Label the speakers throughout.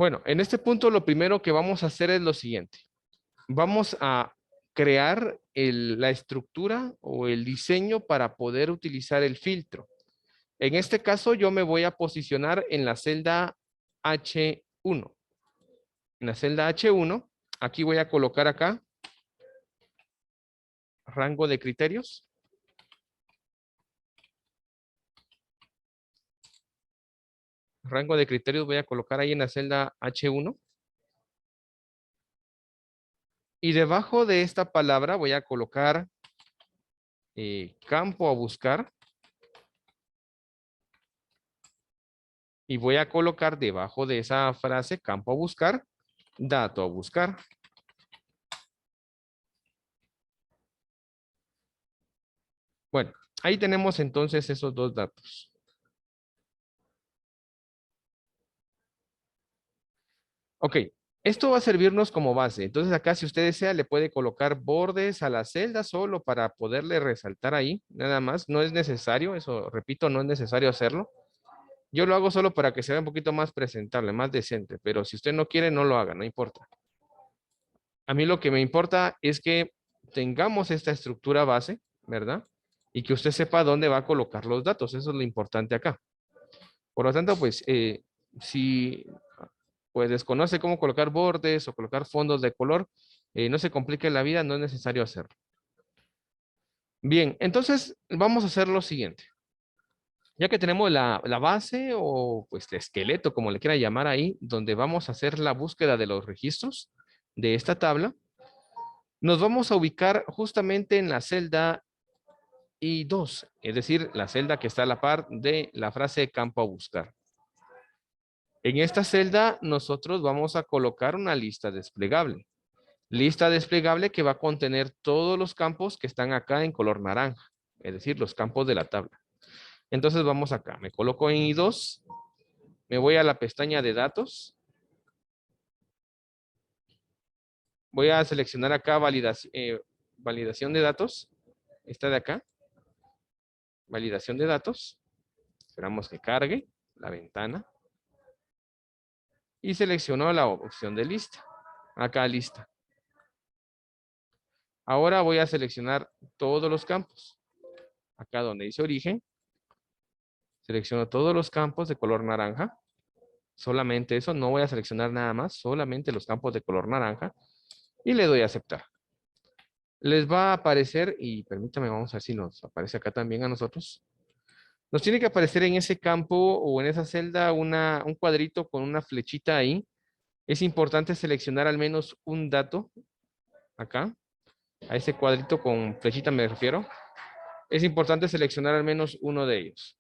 Speaker 1: Bueno, en este punto lo primero que vamos a hacer es lo siguiente. Vamos a crear la estructura o el diseño para poder utilizar el filtro. En este caso, yo me voy a posicionar en la celda H1. En la celda H1, aquí voy a colocar acá rango de criterios. Rango de criterios voy a colocar ahí en la celda H1. Y debajo de esta palabra voy a colocar campo a buscar. Y voy a colocar debajo de esa frase campo a buscar, dato a buscar. Bueno, ahí tenemos entonces esos dos datos. Ok, esto va a servirnos como base. Entonces acá, si usted desea, le puede colocar bordes a la celda solo para poderle resaltar ahí, nada más. No es necesario, eso repito, no es necesario hacerlo. Yo lo hago solo para que sea un poquito más presentable, más decente, pero si usted no quiere, no lo haga, no importa. A mí lo que me importa es que tengamos esta estructura base, ¿verdad? Y que usted sepa dónde va a colocar los datos. Eso es lo importante acá. Por lo tanto, pues, si pues desconoce cómo colocar bordes o colocar fondos de color, no se complique la vida, no es necesario hacerlo. Bien, entonces vamos a hacer lo siguiente. Ya que tenemos la base o pues el esqueleto, como le quiera llamar ahí, donde vamos a hacer la búsqueda de los registros de esta tabla, nos vamos a ubicar justamente en la celda I2, es decir, la celda que está a la par de la frase campo a buscar. En esta celda nosotros vamos a colocar una lista desplegable. Lista desplegable que va a contener todos los campos que están acá en color naranja, es decir, los campos de la tabla. Entonces vamos acá, me coloco en I2, me voy a la pestaña de datos. Voy a seleccionar acá validación de datos. Esta de acá, validación de datos. Esperamos que cargue la ventana. Y selecciono la opción de lista. Acá lista. Ahora voy a seleccionar todos los campos. Acá donde dice origen. Selecciono todos los campos de color naranja. Solamente eso, no voy a seleccionar nada más. Solamente los campos de color naranja. Y le doy a aceptar. Les va a aparecer, y permítame, vamos a ver si nos aparece acá también a nosotros. Nos tiene que aparecer en ese campo o en esa celda un cuadrito con una flechita ahí. Es importante seleccionar al menos un dato acá. A ese cuadrito con flechita me refiero. Es importante seleccionar al menos uno de ellos.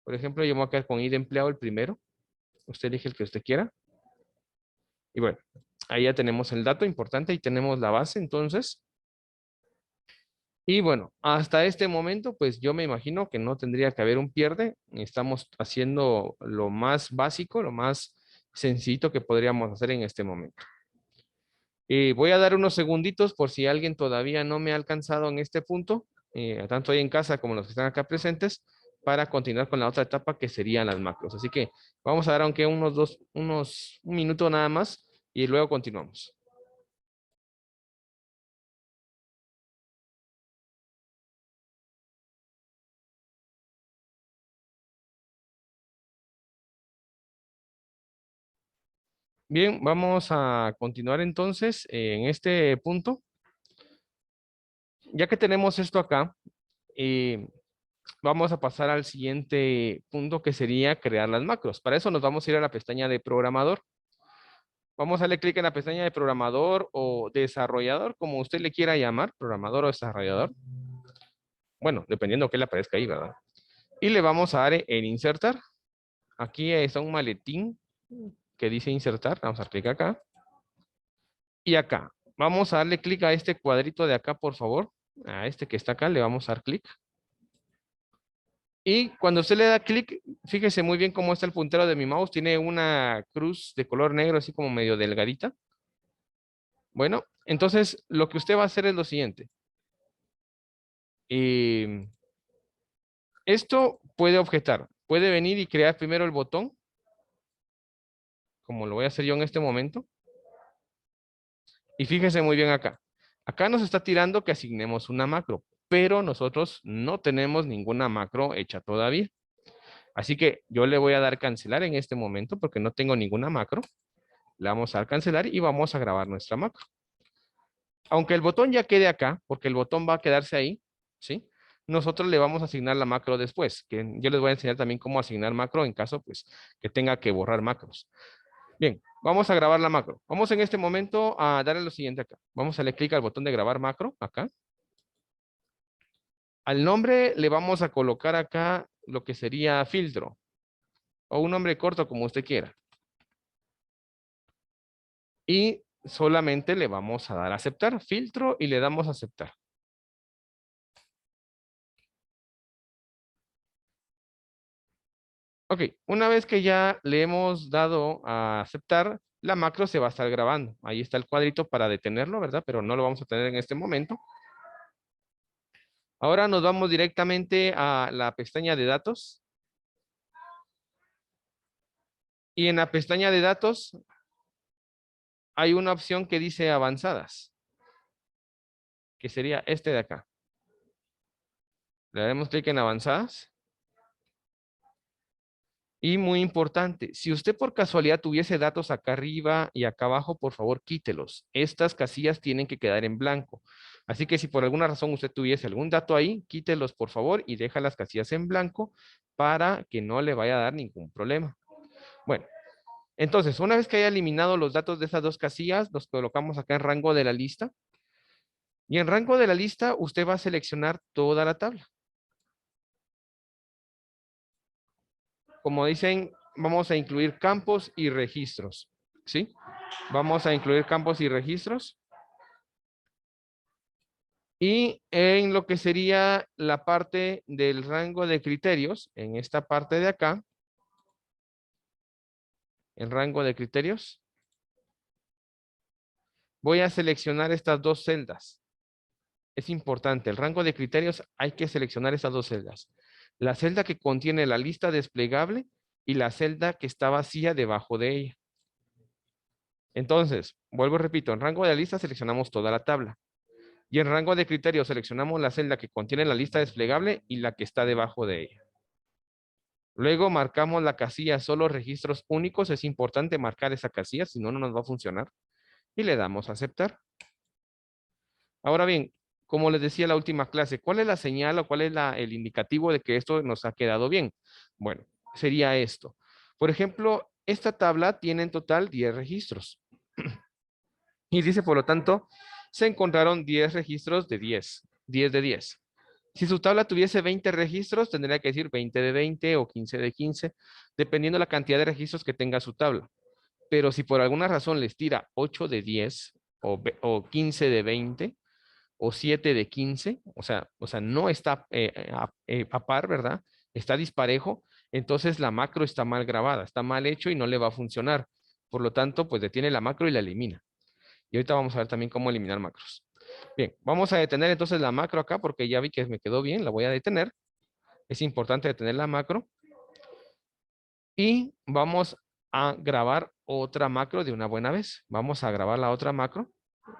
Speaker 1: Por ejemplo, yo me voy a quedar con ID empleado el primero. Usted elige el que usted quiera. Y bueno, ahí ya tenemos el dato importante y tenemos la base entonces. Y bueno, hasta este momento, pues yo me imagino que no tendría que haber un pierde. Estamos haciendo lo más básico, lo más sencillito que podríamos hacer en este momento. Voy a dar unos segunditos por si alguien todavía no me ha alcanzado en este punto, tanto ahí en casa como los que están acá presentes, para continuar con la otra etapa que serían las macros. Así que vamos a dar aunque un minuto nada más y luego continuamos. Bien, vamos a continuar entonces en este punto. Ya que tenemos esto acá, eh, vamos a pasar al siguiente punto que sería crear las macros. Para eso nos vamos a ir a la pestaña de programador. Vamos a darle clic en la pestaña de programador o desarrollador, como usted le quiera llamar, programador o desarrollador. Bueno, dependiendo de qué le aparezca ahí, ¿verdad? Y le vamos a dar en insertar. Aquí está un maletín que dice insertar. Vamos a dar clic acá. Y acá. Vamos a darle clic a este cuadrito de acá, por favor. A este que está acá, le vamos a dar clic. Y cuando usted le da clic, fíjese muy bien cómo está el puntero de mi mouse. Tiene una cruz de color negro, así como medio delgadita. Bueno, entonces lo que usted va a hacer es lo siguiente. Esto puede objetar. Puede venir y crear primero el botón. como lo voy a hacer yo en este momento. Y fíjense muy bien acá. Acá nos está tirando que asignemos una macro, pero nosotros no tenemos ninguna macro hecha todavía. Así que yo le voy a dar cancelar en este momento porque no tengo ninguna macro. Le vamos a dar cancelar y vamos a grabar nuestra macro. Aunque el botón ya quede acá, porque el botón va a quedarse ahí, ¿sí? Nosotros le vamos a asignar la macro después, que yo les voy a enseñar también cómo asignar macro en caso, pues, que tenga que borrar macros. Bien, vamos a grabar la macro. Vamos en este momento a darle lo siguiente acá. Vamos a darle clic al botón de grabar macro, acá. Al nombre le vamos a colocar acá lo que sería filtro, o un nombre corto como usted quiera. Y solamente le vamos a dar a aceptar, filtro, y le damos a aceptar. Ok, una vez que ya le hemos dado a aceptar, la macro se va a estar grabando. Ahí está el cuadrito para detenerlo, ¿verdad? Pero no lo vamos a tener en este momento. Ahora nos vamos directamente a la pestaña de datos. Y en la pestaña de datos hay una opción que dice avanzadas, que sería este de acá. Le daremos clic en avanzadas. Y muy importante, si usted por casualidad tuviese datos acá arriba y acá abajo, por favor quítelos. Estas casillas tienen que quedar en blanco. Así que si por alguna razón usted tuviese algún dato ahí, quítelos por favor y deja las casillas en blanco para que no le vaya a dar ningún problema. Bueno, entonces una vez que haya eliminado los datos de esas dos casillas, los colocamos acá en rango de la lista. Y en rango de la lista usted va a seleccionar toda la tabla. Como dicen, vamos a incluir campos y registros, ¿sí? Vamos a incluir campos y registros. Y en lo que sería la parte del rango de criterios, en esta parte de acá, el rango de criterios, voy a seleccionar estas dos celdas. Es importante, el rango de criterios hay que seleccionar estas dos celdas. La celda que contiene la lista desplegable y la celda que está vacía debajo de ella. Entonces, vuelvo y repito, en rango de la lista seleccionamos toda la tabla. Y en rango de criterios seleccionamos la celda que contiene la lista desplegable y la que está debajo de ella. Luego marcamos la casilla solo registros únicos. Es importante marcar esa casilla, si no, no nos va a funcionar. Y le damos a aceptar. Ahora bien, como les decía en la última clase, ¿cuál es la señal o cuál es el indicativo de que esto nos ha quedado bien? Bueno, sería esto. Por ejemplo, esta tabla tiene en total 10 registros. Y dice, por lo tanto, se encontraron 10 registros de 10. 10 de 10. Si su tabla tuviese 20 registros, tendría que decir 20 de 20 o 15 de 15, dependiendo la cantidad de registros que tenga su tabla. Pero si por alguna razón les tira 8 de 10 o 15 de 20 o 7 de 15, o sea no está a par, ¿verdad? Está disparejo, entonces la macro está mal grabada, está mal hecho y no le va a funcionar. Por lo tanto, pues detiene la macro y la elimina. Y ahorita vamos a ver también cómo eliminar macros. Bien, vamos a detener entonces la macro acá porque ya vi que me quedó bien, la voy a detener. Es importante detener la macro. Y vamos a grabar otra macro de una buena vez. Vamos a grabar la otra macro,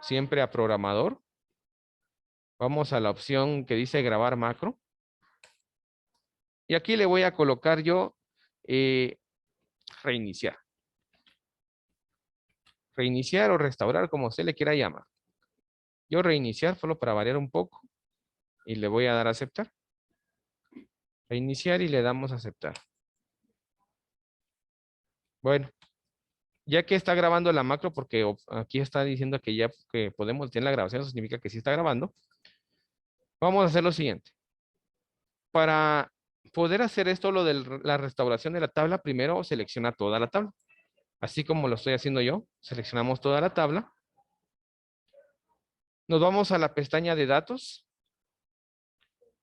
Speaker 1: siempre a programador. Vamos a la opción que dice grabar macro. Y aquí le voy a colocar yo reiniciar. Reiniciar o restaurar, como usted le quiera llamar. Yo reiniciar solo para variar un poco. Y le voy a dar a aceptar. Reiniciar y le damos a aceptar. Bueno, ya que está grabando la macro, porque aquí está diciendo que ya que podemos tener la grabación, eso significa que sí está grabando. Vamos a hacer lo siguiente. Para poder hacer esto, lo de la restauración de la tabla, primero selecciona toda la tabla. Así como lo estoy haciendo yo, seleccionamos toda la tabla. Nos vamos a la pestaña de datos.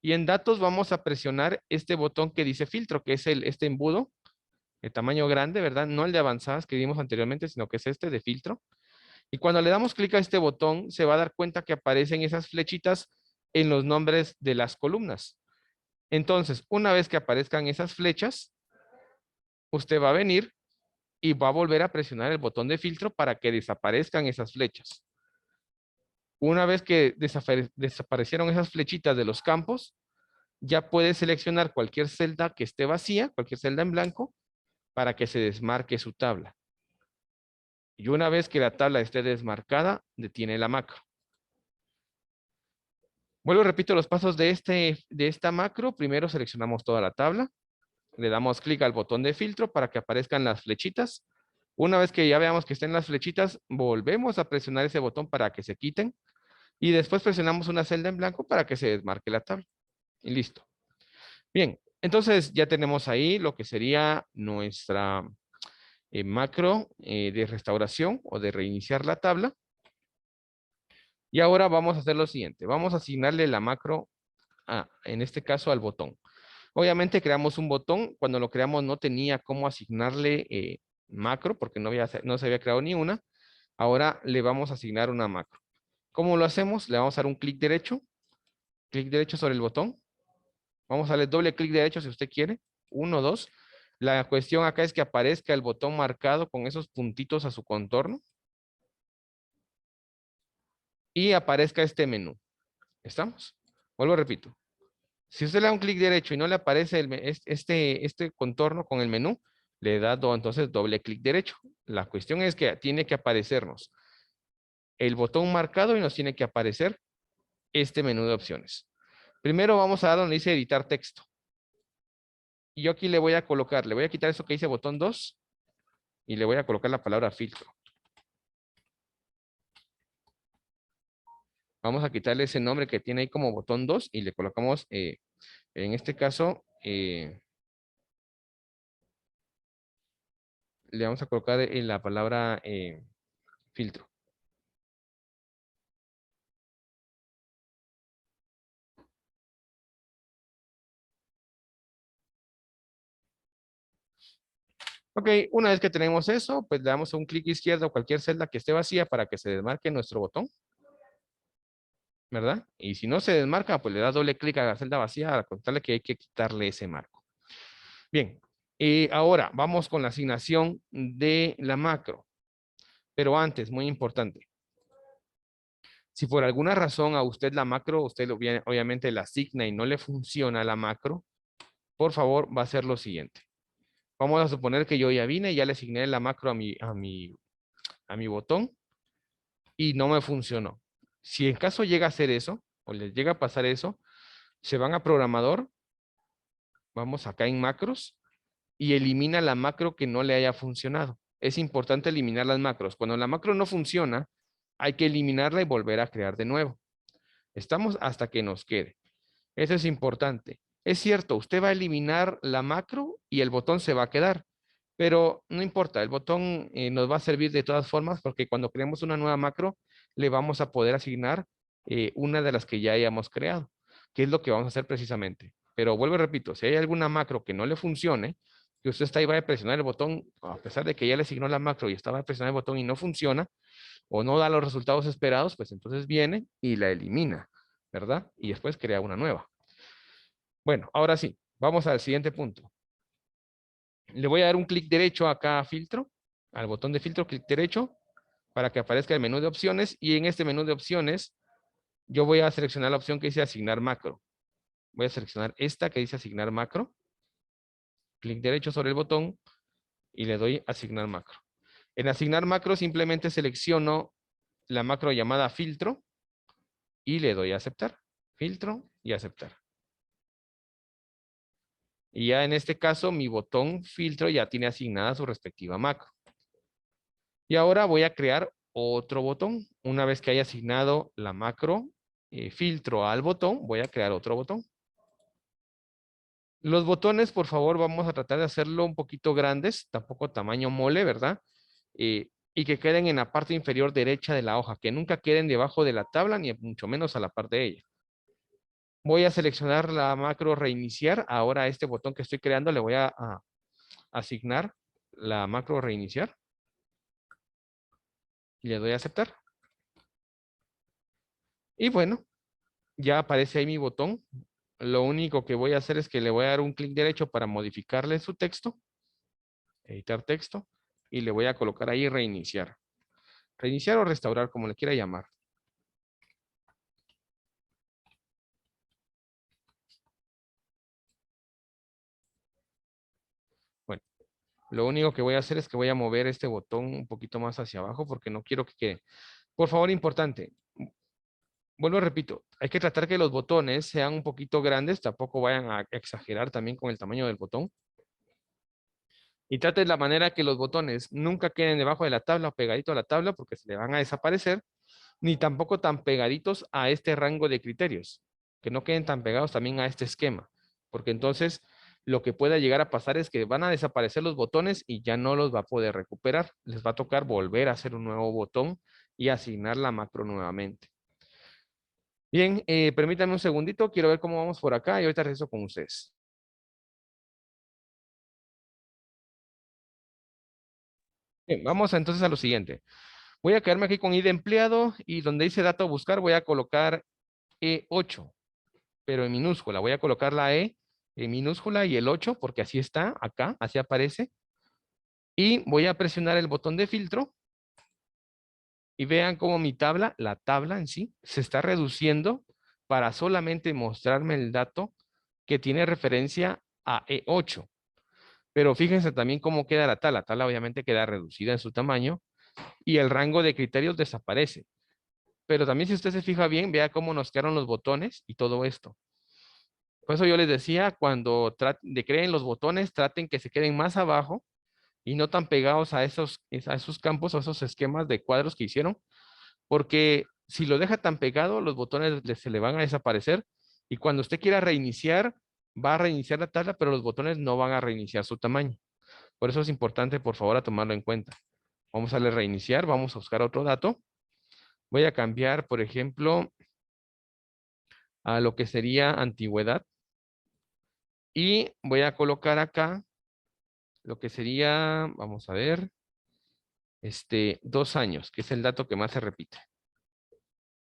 Speaker 1: Y en datos vamos a presionar este botón que dice filtro, que es este embudo de tamaño grande, ¿verdad? No el de avanzadas que vimos anteriormente, sino que es este de filtro. Y cuando le damos clic a este botón, se va a dar cuenta que aparecen esas flechitas en los nombres de las columnas. Entonces, una vez que aparezcan esas flechas, usted va a venir y va a volver a presionar el botón de filtro para que desaparezcan esas flechas. Una vez que desaparecieron esas flechitas de los campos, ya puede seleccionar cualquier celda que esté vacía, cualquier celda en blanco, para que se desmarque su tabla. Y una vez que la tabla esté desmarcada, detiene la macro. Vuelvo y repito los pasos de esta macro. Primero seleccionamos toda la tabla. Le damos clic al botón de filtro para que aparezcan las flechitas. Una vez que ya veamos que estén las flechitas, volvemos a presionar ese botón para que se quiten. Y después presionamos una celda en blanco para que se desmarque la tabla. Y listo. Bien, entonces ya tenemos ahí lo que sería nuestra macro de restauración o de reiniciar la tabla. Y ahora vamos a hacer lo siguiente. Vamos a asignarle la macro, en este caso, al botón. Obviamente creamos un botón. Cuando lo creamos no tenía cómo asignarle macro porque no se había creado ni una. Ahora le vamos a asignar una macro. ¿Cómo lo hacemos? Le vamos a dar un clic derecho sobre el botón. Vamos a darle doble clic derecho si usted quiere. 1, 2. La cuestión acá es que aparezca el botón marcado con esos puntitos a su contorno. Y aparezca este menú. ¿Estamos? Vuelvo, repito. Si usted le da un clic derecho y no le aparece este contorno con el menú, le da entonces doble clic derecho. La cuestión es que tiene que aparecernos el botón marcado y nos tiene que aparecer este menú de opciones. Primero vamos a dar donde dice editar texto. Y yo aquí le voy a quitar eso que dice botón 2 y le voy a colocar la palabra filtro. Vamos a quitarle ese nombre que tiene ahí como botón 2 y le colocamos, en este caso, le vamos a colocar en la palabra filtro. Ok, una vez que tenemos eso, pues le damos un clic izquierdo a cualquier celda que esté vacía para que se desmarque nuestro botón, ¿verdad? Y si no se desmarca, pues le da doble clic a la celda vacía para contarle que hay que quitarle ese marco. Bien, ahora vamos con la asignación de la macro. Pero antes, muy importante, si por alguna razón a usted la macro, obviamente la asigna y no le funciona la macro, por favor va a hacer lo siguiente. Vamos a suponer que yo ya vine y ya le asigné la macro a mi botón y no me funcionó. Si en caso llega a hacer eso, o les llega a pasar eso, se van a programador, vamos acá en macros, y elimina la macro que no le haya funcionado. Es importante eliminar las macros. Cuando la macro no funciona, hay que eliminarla y volver a crear de nuevo. Estamos hasta que nos quede. Eso es importante. Es cierto, usted va a eliminar la macro y el botón se va a quedar, pero no importa, el botón nos va a servir de todas formas porque cuando creemos una nueva macro, le vamos a poder asignar una de las que ya hayamos creado, que es lo que vamos a hacer precisamente. Pero vuelvo y repito, si hay alguna macro que no le funcione, que usted está ahí va a presionar el botón, a pesar de que ya le asignó la macro y estaba a presionar el botón y no funciona, o no da los resultados esperados, pues entonces viene y la elimina, ¿verdad? Y después crea una nueva. Bueno, ahora sí, vamos al siguiente punto. Le voy a dar un clic derecho acá a filtro, al botón de filtro, clic derecho, para que aparezca el menú de opciones. Y en este menú de opciones, yo voy a seleccionar la opción que dice asignar macro. Voy a seleccionar esta que dice asignar macro. Clic derecho sobre el botón y le doy asignar macro. En asignar macro simplemente selecciono la macro llamada filtro y le doy a aceptar. Filtro y aceptar. Y ya en este caso, mi botón filtro ya tiene asignada su respectiva macro. Y ahora voy a crear otro botón. Una vez que haya asignado la macro filtro al botón, voy a crear otro botón. Los botones, por favor, vamos a tratar de hacerlo un poquito grandes, tampoco tamaño mole, ¿verdad? Y que queden en la parte inferior derecha de la hoja, que nunca queden debajo de la tabla, ni mucho menos a la par de ella. Voy a seleccionar la macro reiniciar. Ahora a este botón que estoy creando le voy a asignar la macro reiniciar. Y le doy a aceptar. Y bueno, ya aparece ahí mi botón. Lo único que voy a hacer es que le voy a dar un clic derecho para modificarle su texto. Editar texto. y le voy a colocar ahí reiniciar. Reiniciar o restaurar, como le quiera llamar. Bueno, lo único que voy a hacer es que voy a mover este botón un poquito más hacia abajo porque no quiero que quede. Por favor, importante. Vuelvo, repito, hay que tratar que los botones sean un poquito grandes, tampoco vayan a exagerar también con el tamaño del botón. Y trate de la manera que los botones nunca queden debajo de la tabla o pegadito a la tabla porque se le van a desaparecer, ni tampoco tan pegaditos a este rango de criterios, que no queden tan pegados también a este esquema, porque entonces lo que pueda llegar a pasar es que van a desaparecer los botones y ya no los va a poder recuperar. Les va a tocar volver a hacer un nuevo botón y asignar la macro nuevamente. Bien, permítanme un segundito, quiero ver cómo vamos por acá y ahorita regreso con ustedes. Bien, vamos entonces a lo siguiente. Voy a quedarme aquí con ID empleado y donde dice dato a buscar voy a colocar E8, pero en minúscula. Voy a colocar la E en minúscula y el 8 porque así está acá, así aparece. Y voy a presionar el botón de filtro y vean cómo mi tabla, la tabla en sí, se está reduciendo para solamente mostrarme el dato que tiene referencia a E8. Pero fíjense también cómo queda la tabla. La tabla obviamente queda reducida en su tamaño y el rango de criterios desaparece. Pero también si usted se fija bien, vea cómo nos quedaron los botones y todo esto. Por eso yo les decía, cuando de creen los botones, traten que se queden más abajo y no tan pegados a esos campos o esos esquemas de cuadros que hicieron, porque si lo deja tan pegado, los botones se le van a desaparecer y cuando usted quiera reiniciar, va a reiniciar la tabla, pero los botones no van a reiniciar su tamaño. Por eso es importante, por favor, a tomarlo en cuenta. Vamos a darle reiniciar, vamos a buscar otro dato. Voy a cambiar, por ejemplo, a lo que sería antigüedad. Y voy a colocar acá lo que sería, vamos a ver, 2 años, que es el dato que más se repite.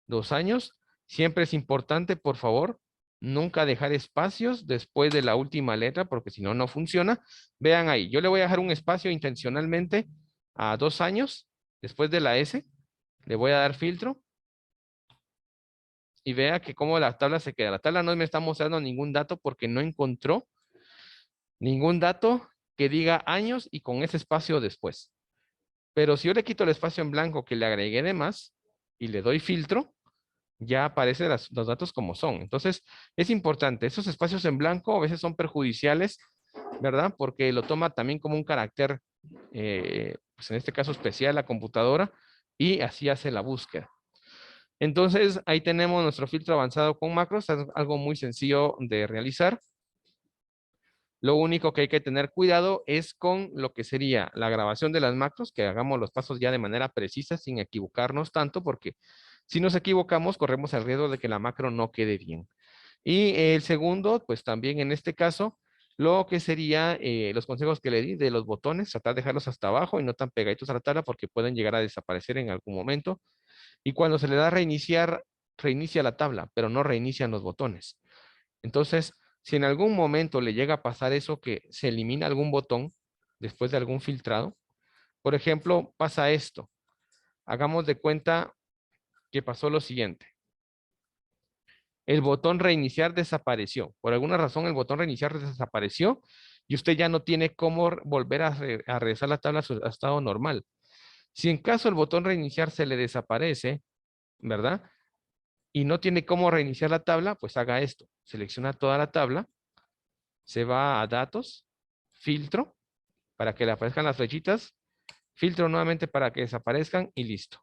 Speaker 1: 2 años. Siempre es importante, por favor, nunca dejar espacios después de la última letra, porque si no, no funciona. Vean ahí, yo le voy a dejar un espacio intencionalmente a 2 años, después de la S, le voy a dar filtro, y vea que cómo la tabla se queda. La tabla no me está mostrando ningún dato porque no encontró ningún dato que diga años y con ese espacio después. Pero si yo le quito el espacio en blanco que le agregué de más y le doy filtro, ya aparecen los datos como son. Entonces, es importante. Esos espacios en blanco a veces son perjudiciales, ¿verdad? Porque lo toma también como un carácter, pues en este caso especial, la computadora, y así hace la búsqueda. Entonces, ahí tenemos nuestro filtro avanzado con macros, es algo muy sencillo de realizar. Lo único que hay que tener cuidado es con lo que sería la grabación de las macros, que hagamos los pasos ya de manera precisa sin equivocarnos tanto, porque si nos equivocamos corremos el riesgo de que la macro no quede bien. Y el segundo, pues también en este caso, lo que sería los consejos que le di de los botones, tratar de dejarlos hasta abajo y no tan pegaditos a la tabla porque pueden llegar a desaparecer en algún momento. Y cuando se le da reiniciar, reinicia la tabla, pero no reinician los botones. Entonces, si en algún momento le llega a pasar eso que se elimina algún botón después de algún filtrado, por ejemplo, pasa esto. Hagamos de cuenta que pasó lo siguiente. El botón reiniciar desapareció. Por alguna razón el botón reiniciar desapareció y usted ya no tiene cómo volver a regresar la tabla a su estado normal. Si en caso el botón reiniciar se le desaparece, ¿verdad? Y no tiene cómo reiniciar la tabla, pues haga esto. Selecciona toda la tabla, se va a datos, filtro, para que le aparezcan las flechitas, filtro nuevamente para que desaparezcan y listo.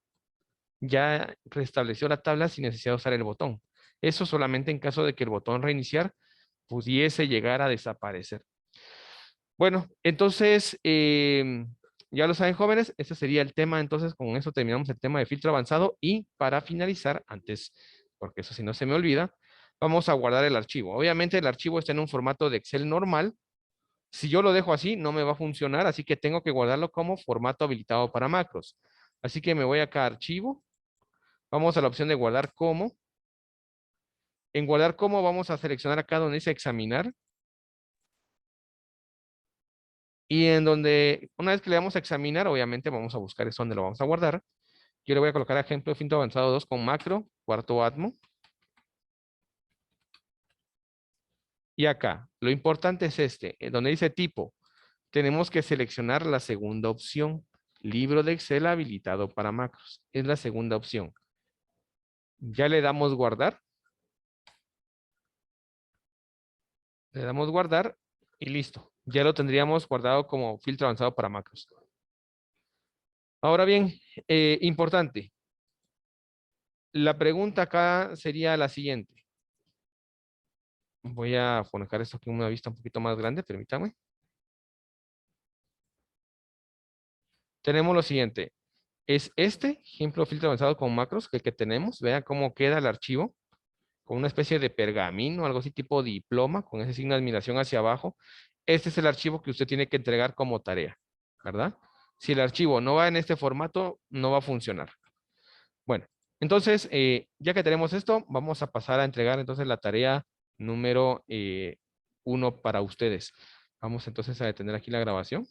Speaker 1: Ya restableció la tabla sin necesidad de usar el botón. Eso solamente en caso de que el botón reiniciar pudiese llegar a desaparecer. Bueno, entonces, ya lo saben, jóvenes, ese sería el tema. Entonces, con eso terminamos el tema de filtro avanzado y para finalizar, antes, porque eso si no se me olvida, vamos a guardar el archivo. Obviamente el archivo está en un formato de Excel normal. Si yo lo dejo así, no me va a funcionar, así que tengo que guardarlo como formato habilitado para macros. Así que me voy acá a archivo, vamos a la opción de guardar como. En guardar como vamos a seleccionar acá donde dice examinar Y en donde, una vez que le vamos a examinar, obviamente vamos a buscar es donde lo vamos a guardar. Yo le voy a colocar ejemplo de filtro avanzado 2 con macro, cuarto atmo. Y acá, lo importante es este, donde dice tipo, tenemos que seleccionar la segunda opción. Libro de Excel habilitado para macros. Es la segunda opción. Ya le damos guardar. Le damos guardar y listo. Ya lo tendríamos guardado como filtro avanzado para macros. Ahora bien, importante. La pregunta acá sería la siguiente. Voy a colocar esto aquí en una vista un poquito más grande, permítame. Tenemos lo siguiente. Es este ejemplo filtro avanzado con macros que tenemos. Vean cómo queda el archivo. Con una especie de pergamino, algo así tipo diploma, con ese signo de admiración hacia abajo. Este es el archivo que usted tiene que entregar como tarea, ¿verdad? Si el archivo no va en este formato, no va a funcionar. Bueno, entonces, ya que tenemos esto, vamos a pasar a entregar entonces la tarea número 1 para ustedes. Vamos entonces a detener aquí la grabación.